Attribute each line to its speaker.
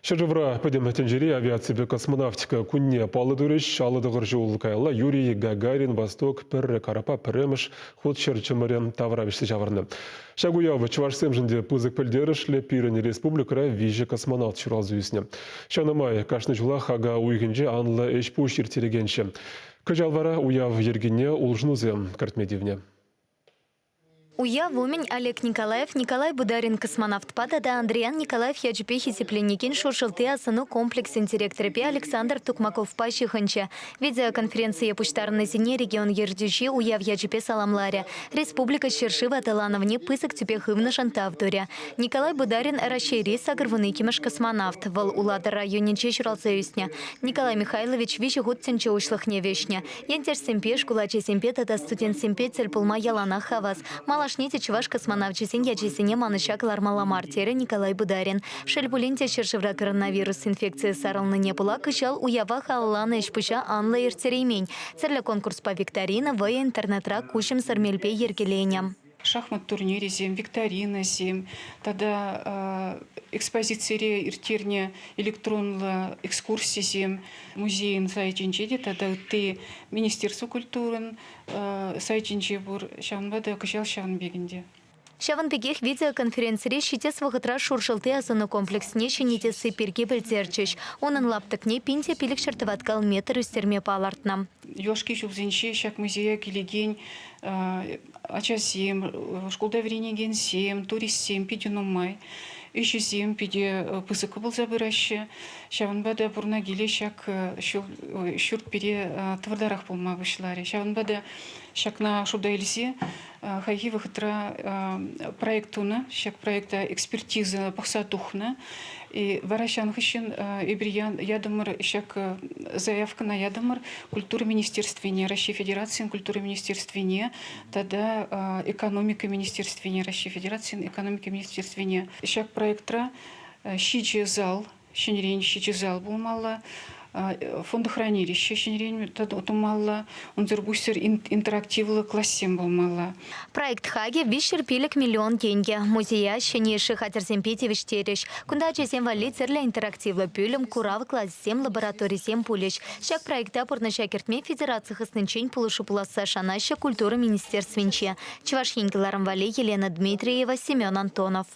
Speaker 1: Шажывра пөдем тенжери авиация космонавтика кунне палыдурыш, алыдығыр жол кайла Юрий Гагарин Восток пірі карапа піреміш ход шерчімірем тавравишті жавырны. Шагуявы чувашсем жінде пызык пілдерішлі пирені республикара вижі космонавт шуралзуісіне. Шанамай кашны жула хага уйгінже анлы эшпуш ертелегенші. Күжалвара уяв ергене улжнузе картмедивне.
Speaker 2: Уя Вумень Олег Николаев, Николай Бударин космонавт падада, Андриан Николаев Яджипехи Сепленникин шушылты асыну комплекс директоры Александр Тукмаков пащиханча. Видеоконференция пуштарны сине регион Ердючи уяв Яджипе саламларя. Республика Шершива Талановне пысок тюпехывна шантавдуря. Николай Бударин расшири сагрвуны кимаш космонавт. Вал улада районе чечуралцеюсня. Николай Михайлович вещи год тенче ушлых не вещня. Янтер семпеш кулаче семпет это студент семпет цельпулма ялана хавас. Малашните чуваш космонавчесен ячесене манышак лармаламартері Николай Бударин. Шельбулинте шершевра коронавирус инфекция сарылны не була кышал уява халланы ешпыша анлы ертереймень. Церлі конкурс по викторина в интернетра кушем сармельпе ергеленям.
Speaker 3: Шахмат турнире зем, викторина зем, тогда экспозиция иртерне электронла экскурсии зем, музей сайчинчеде, тогда ты Министерство культуры сайчинче бур шанбада кышал шанбегенде.
Speaker 2: Шаванпегех видеоконференции щитес вахытра шуршылты асыны комплексне шенетесі перге білдерчеш. Онын лаптыкне пинте пилік шартываткал метр үстерме палартнам.
Speaker 3: Ёшки жылзенче шак музея келеген ачасем, школда вренеген сем, туристсем, пидюнумай. Еще зем пиде пызыка был забыраще. Шаванбада бурна геле шак шурт пере твардарах полма вышларе. Шаванбада шак на шуда эльзе хайги выхытра проектуна, шак проекта экспертиза пахсатухна. И варащан хыщен ибриян ядамар шак заявка на ядамар культуры министерствения России Федерации, культуры министерствения, тогда экономика министерствения России Федерации, экономика министерствения. Шак проектра щичи зал, щенерень щичи зал был мало. Фондохранилище щенерень тумалла, унзербустер интерактивлы классем был мало.
Speaker 2: Проект Хаги вишер пилек миллион деньги. Музея щенейший хатерсем петевич тереш. Кунда чесем вали церля интерактивлы пюлем курав классем лабораторий сем пулеш. Шак проекта порношакертме федерации хастынчень пулышу пуласа шанаща культуры министерственче. Чувашхинькаларам вали Елена Дмитриева, Семен Антонов.